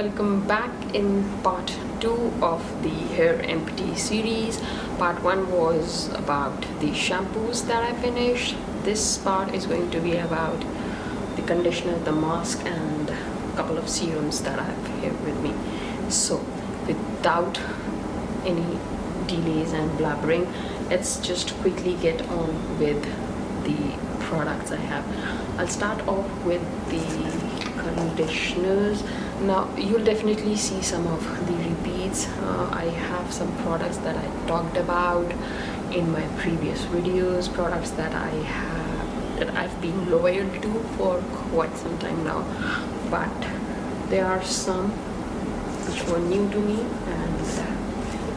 welcome back in part 2 of the hair empty series. Part 1 was about the shampoos that I finished. This part is going to be about the conditioner, the mask, and a couple of serums that I have here with me. So without any delays and blabbering, let's just quickly get on with the products I have. I'll start off with the conditioners. Now you'll definitely see some of the repeats. I have some products that I talked about in my previous videos, products that I've been loyal to for quite some time now, but there are some which were new to me, and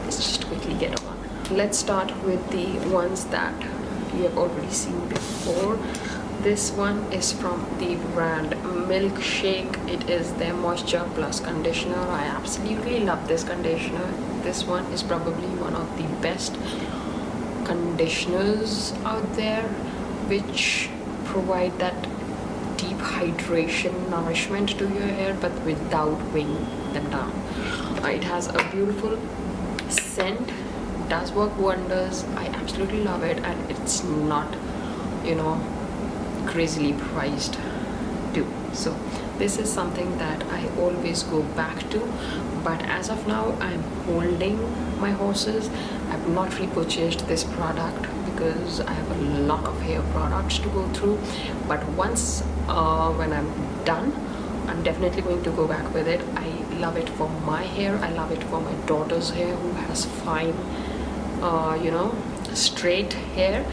let's just quickly get on. Let's start with the ones that you have already seen before. This one is from the brand Milkshake. It is their moisture plus conditioner. I absolutely love this conditioner. This one is probably one of the best conditioners out there, which provide that deep hydration, nourishment to your hair, but without weighing them down. It has a beautiful scent, does work wonders. I absolutely love it, and it's not, crazily priced too. So this is something that I always go back to, but as of now I'm holding my horses. I've not repurchased this product because I have a lot of hair products to go through, but once when I'm done, I'm definitely going to go back with it. I love it for my hair. I love it for my daughter's hair, who has fine straight hair,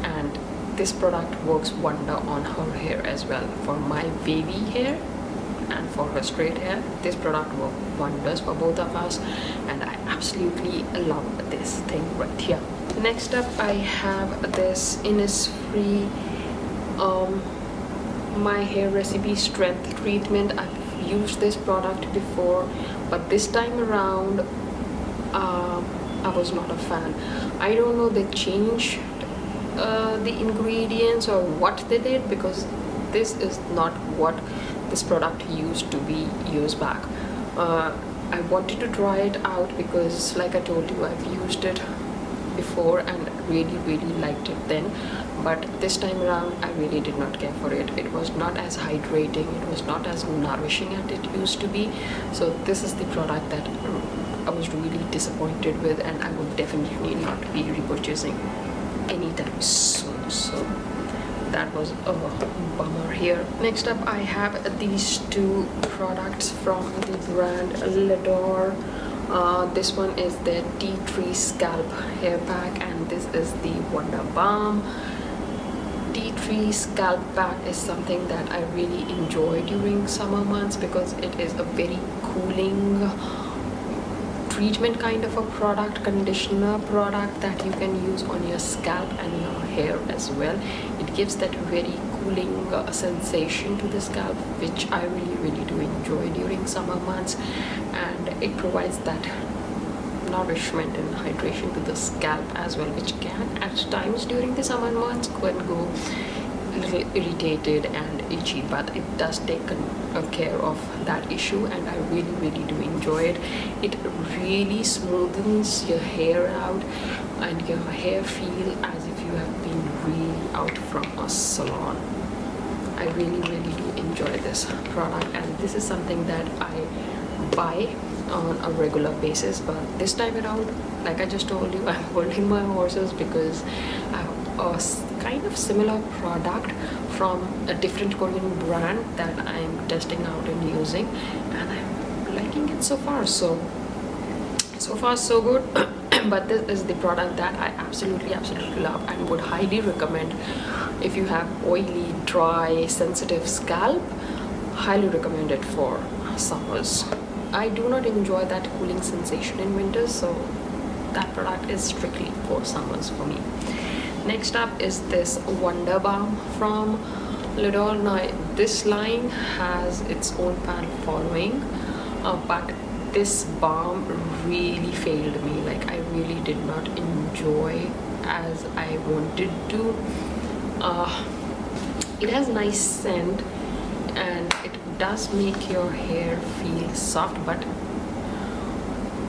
and this product works wonder on her hair as well. For my wavy hair and for her straight hair, this product works wonders for both of us, and I absolutely love this thing right here. Next up, I have this Innisfree My Hair Recipe Strength Treatment. I've used this product before, but this time around I was not a fan. I don't know, they changed the ingredients or what they did, because this is not what this product used to be years back. I wanted to try it out because, like I told you, I've used it before and really liked it then, but this time around I really did not care for it. It was not as hydrating, it was not as nourishing as it used to be. So this is the product that I was really disappointed with, and I would definitely not be repurchasing anytime soon. So that was a bummer here. Next up, I have these two products from the brand Lador. This one is their Tea Tree Scalp Hair Pack, and this is the Wonder Balm. Tea Tree Scalp Pack is something that I really enjoy during summer months because it is a very cooling treatment kind of a product, conditioner product that you can use on your scalp and your hair as well. It gives that very cooling sensation to the scalp, which I really do enjoy during summer months, and it provides that nourishment and hydration to the scalp as well, which can at times during the summer months can go a little irritated and itchy, but it does take care of that issue, and I really do enjoy it. It really smoothens your hair out, and your hair feel as if you have been really out from a salon. I really do enjoy this product, and this is something that I buy on a regular basis, but this time around, like I just told you, I'm holding my horses because I have a kind of similar product from a different Korean brand that I'm testing out and using, and I'm liking it so far. So far so good. But this is the product that I absolutely love and would highly recommend if you have oily, dry, sensitive scalp. Highly recommend it for summers. I do not enjoy that cooling sensation in winters, so that product is strictly for summers for me. Next up is this Wonder Balm from Lador. Now this line has its own fan following, but this balm really failed me. Like, I really did not enjoy as I wanted to. It has nice scent, and it does make your hair feel soft, but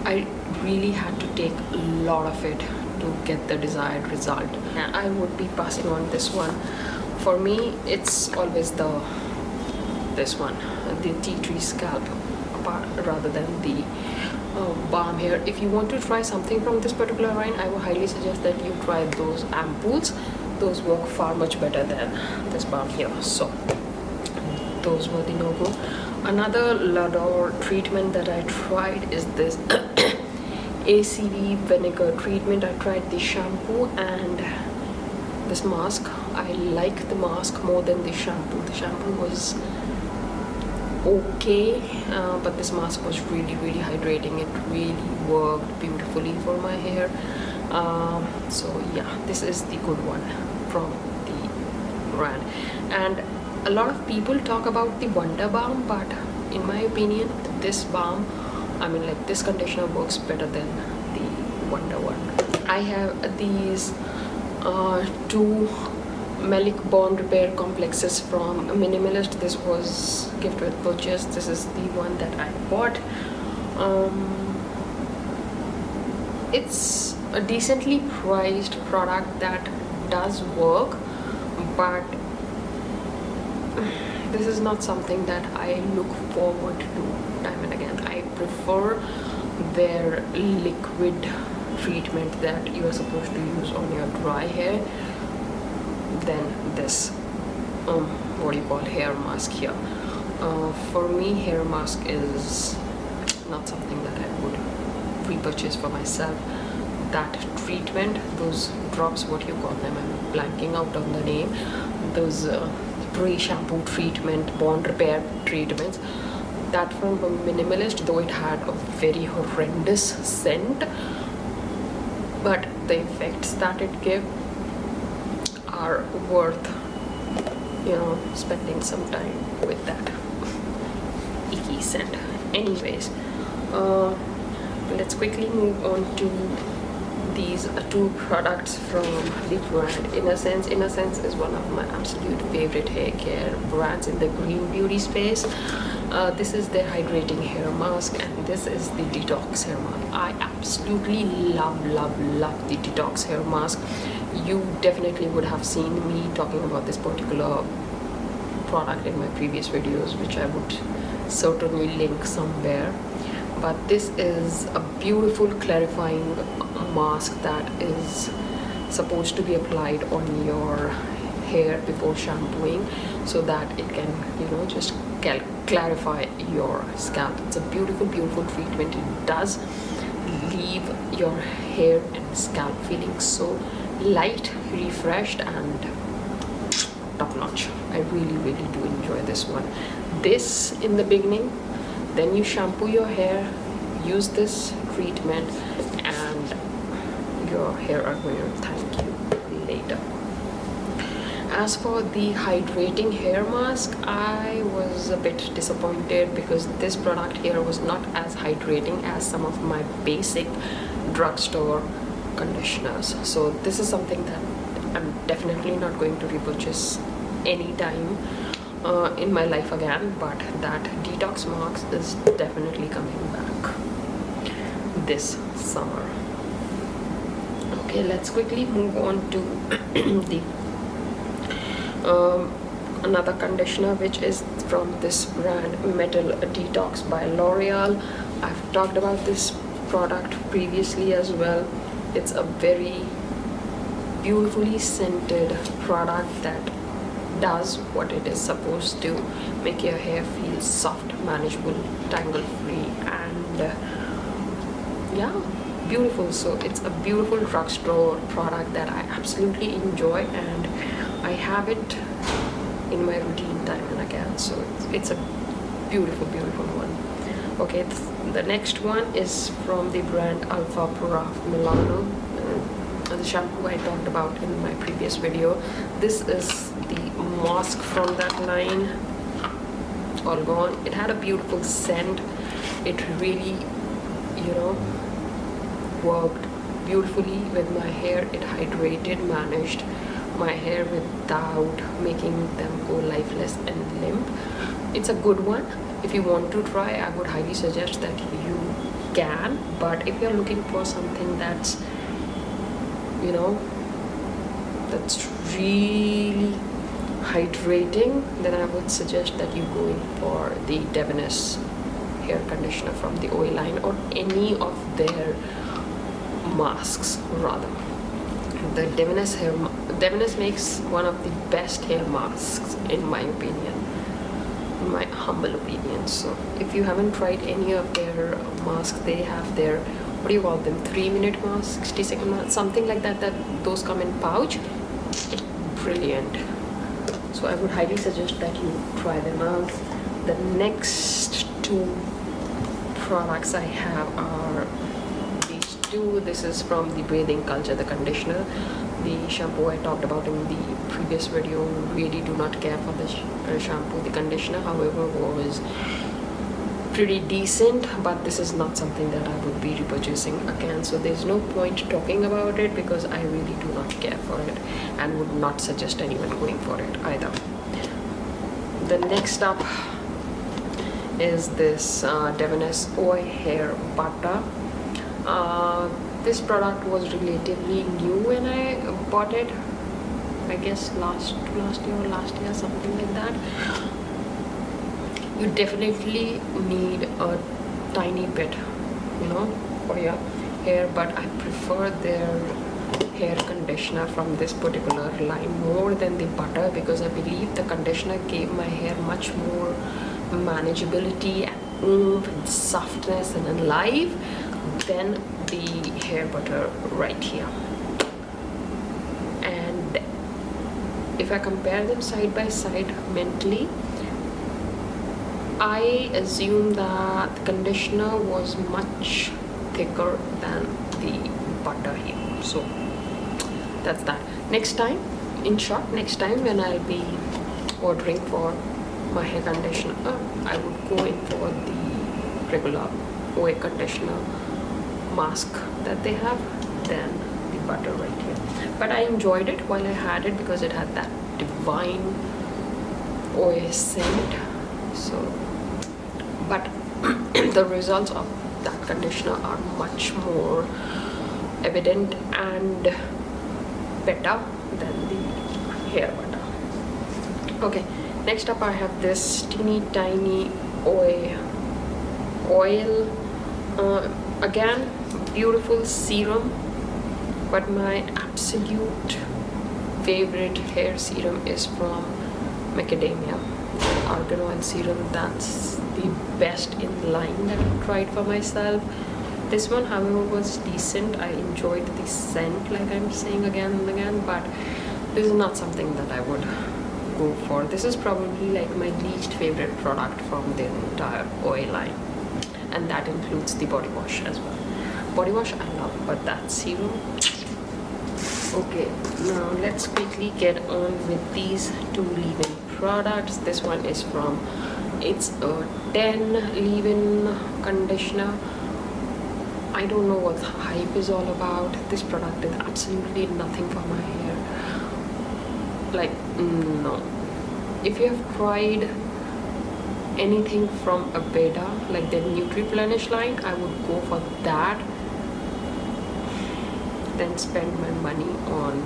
I really had to take a lot of it to get the desired result. And I would be passing on this one. For me, it's always this one, the tea tree scalp part, rather than the balm here. If you want to try something from this particular line, I would highly suggest that you try those ampoules. Those work far much better than this balm here. So those were the no-go. Another Lador treatment that I tried is this ACV vinegar treatment. I tried the shampoo and this mask. I like the mask more than the shampoo. The shampoo was okay, but this mask was really hydrating. It really worked beautifully for my hair. So yeah, this is the good one from the brand. And a lot of people talk about the Wonder Balm, but in my opinion, this balm, I mean, like, this conditioner works better than the Wonder one. I have these two Maleic bond repair complexes from Minimalist. This was gift with purchase. This is the one that I bought. It's a decently priced product that does work, but this is not something that I look forward to time and again. I prefer their liquid treatment that you are supposed to use on your dry hair than this what you call hair mask here. For me, hair mask is not something that I would repurchase for myself. That treatment, those drops, what you call them, I'm blanking out on the name, those pre-shampoo treatment, bond repair treatments, that from Minimalist, though it had a very horrendous scent, but the effects that it gave are worth, you know, spending some time with that icky scent. Anyways, let's quickly move on to these two products from the brand Innersense. Innersense is one of my absolute favorite hair care brands in the green beauty space. This is their hydrating hair mask, and this is the detox hair mask. I absolutely love the detox hair mask. You definitely would have seen me talking about this particular product in my previous videos, which I would certainly link somewhere. But this is a beautiful clarifying mask that is supposed to be applied on your hair before shampooing, so that it can, you know, just clarify your scalp. It's a beautiful treatment. It does leave your hair and scalp feeling so light, refreshed, and top notch. I really do enjoy this one. This in the beginning, then you shampoo your hair, use this treatment, and your hair are going to thank you later. As for the hydrating hair mask, I was a bit disappointed because this product here was not as hydrating as some of my basic drugstore conditioners. So this is something that I'm definitely not going to repurchase anytime in my life again, but that detox mask is definitely coming back this summer. Okay, let's quickly move on to the another conditioner, which is from this brand Metal Detox by L'Oreal. I've talked about this product previously as well. It's a very beautifully scented product that does what it is supposed to: make your hair feel soft, manageable, tangle free, and yeah, beautiful. So it's a beautiful drugstore product that I absolutely enjoy, and I have it in my routine time and again. So it's a beautiful one. Okay, the next one is from the brand Alfaparf Milano. The shampoo I talked about in my previous video. This is the mask from that line, all gone. It had a beautiful scent. It really, you know, worked beautifully with my hair. It hydrated, managed my hair without making them go lifeless and limp. it's a good one. If you want to try, I would highly suggest that you can. But if you're looking for something that's, you know, that's really hydrating, then I would suggest that you go in for the Davies hair conditioner from the oil line, or any of their masks rather. The Davies makes one of the best hair masks in my opinion, in my humble opinion. So if you haven't tried any of their masks, they have their, what do you call them, 3-minute mask, 60-second mask, something like that, those come in pouch. Brilliant. So I would highly suggest that you try them out. The next two products I have are these two. This is from the Bathing Culture, the conditioner. The shampoo I talked about in the previous video, really do not care for the shampoo. The conditioner, however, was pretty decent, but this is not something that I would be repurchasing again, so there's no point talking about it because I really do not care for it and would not suggest anyone going for it either. The next up is this Davies Oil Hair Butter. This product was relatively new when I bought it, I guess last year, something like that. You definitely need a tiny bit, you know, for your hair, but I prefer their hair conditioner from this particular line more than the butter, because I believe the conditioner gave my hair much more manageability and oomph and softness and alive than the hair butter right here. And if I compare them side by side mentally, I assume that the conditioner was much thicker than the butter here. So that's that. Next time, in short, next time when I'll be ordering for my hair conditioner, I would go in for the regular oil conditioner mask that they have than the butter right here. But I enjoyed it while I had it because it had that divine oil scent. So, but the results of that conditioner are much more evident and better than the hair butter. Okay, next up I have this teeny tiny oil. Again, beautiful serum, but my absolute favorite hair serum is from Macadamia Argan Oil Serum. That's the best in line that I've tried for myself. This one, however, was decent. I enjoyed the scent, like I'm saying again and again, but this is not something that I would go for. This is probably like my least favorite product from the entire oil line, and that includes the body wash as well. Body wash I love, but that serum. Okay, now let's quickly get on with these two leave-in products. This one is from, it's a 10 leave-in conditioner. I don't know what hype is all about. This product did absolutely nothing for my hair. Like, no. If you have tried anything from Aveda, like the Nutri-Plenish line, I would go for that than spend my money on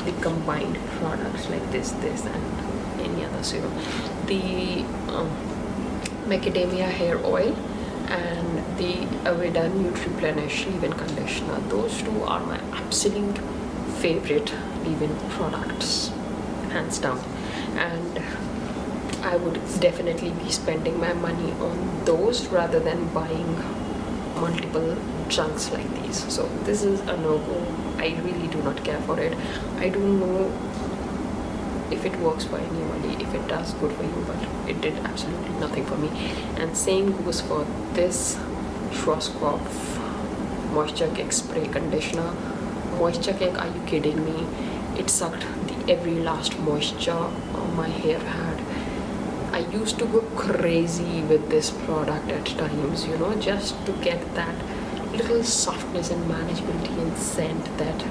the combined products like this and any other serum. The macadamia hair oil and the Aveda Nutri-Plenish leave-in conditioner, those two are my absolute favorite leave-in products, hands down. And I would definitely be spending my money on those rather than buying multiple junks like these. So this is a no-go. I really do not care for it. I don't know if it works for anybody, if it does good for you, but it did absolutely nothing for me. And same goes for this Schwarzkopf Moisture Cake Spray Conditioner. Moisture Cake, are you kidding me? It sucked every last moisture my hair had. I used to go crazy with this product at times, you know, just to get that little softness and manageability and scent that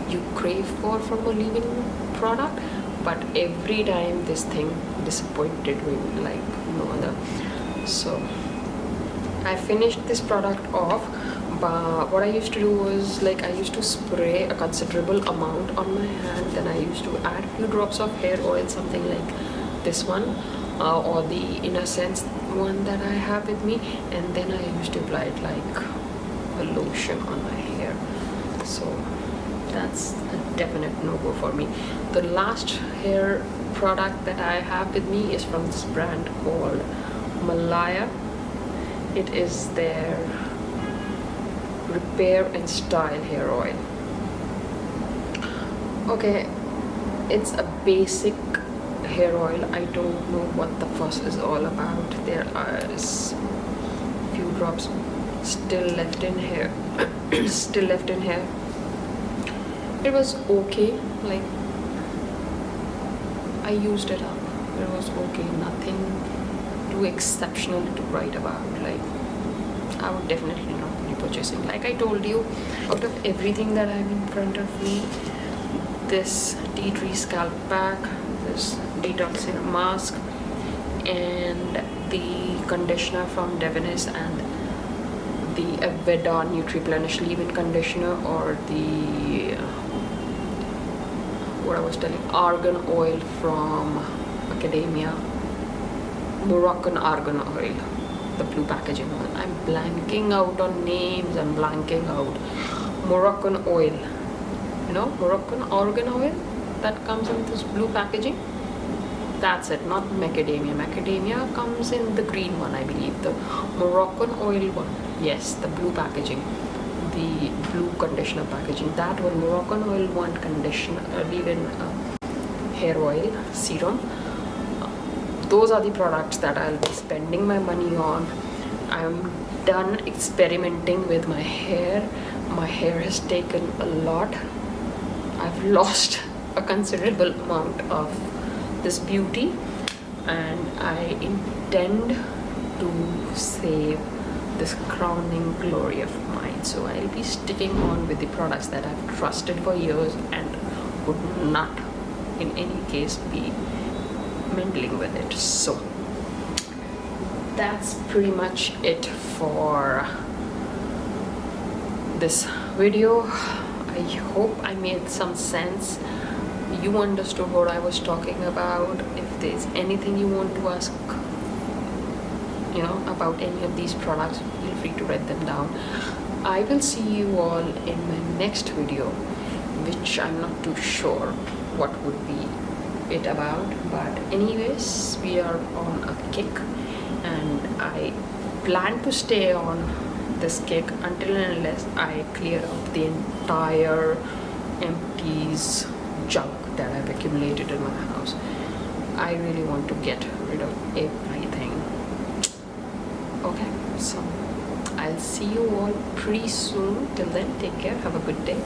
you crave for from a leave-in product. But every time this disappointed with like no other. So I finished this product off, but what I used to do was like I used to spray a considerable amount on my hand, then I used to add a few drops of hair oil, something like this one or the Innersense one that I have with me, and then I used to apply it like a lotion on my hair. So that's a definite no-go for me. The last hair product that I have with me is from this brand called Malaya. It is their Repair and Style hair oil. Okay, it's a basic hair oil. I don't know what the fuss is all about. There is few drops still left in hair. Still left in hair. It was okay, like I used it up. It was okay, nothing too exceptional to write about. Like I would definitely not be purchasing. Like I told you, out of everything that I have in front of me, this tea tree scalp pack, this detox serum mask, and the conditioner from Davies, and the Aveda Nutri-Plenish leave-in conditioner, or the what I was telling, argan oil from Academia, Moroccan argan oil, the blue packaging one. I'm blanking out on names. I'm blanking out. Moroccan oil, you know, Moroccan argan oil that comes in this blue packaging. That's it, not macadamia. Macadamia comes in the green one, I believe. The Moroccan oil one, yes, the blue packaging, the blue conditioner packaging. That one, Moroccan oil one conditioner, leave-in hair oil serum. Those are the products that I'll be spending my money on. I'm done experimenting with my hair. My hair has taken a lot. I've lost a considerable amount of this beauty, and I intend to save this crowning glory of mine. So I'll be sticking on with the products that I've trusted for years and would not in any case be meddling with it. So that's pretty much it for this video. I hope I made some sense. You understood what I was talking about. If there's anything you want to ask, you know, about any of these products, feel free to write them down. I will see you all in my next video, which I'm not too sure what would be it about, but anyways, we are on a kick, and I plan to stay on this kick until and unless I clear out the entire empties junk that I've accumulated in my house. I really want to get rid of everything. Okay, so I'll see you all pretty soon. Till then, take care, have a good day.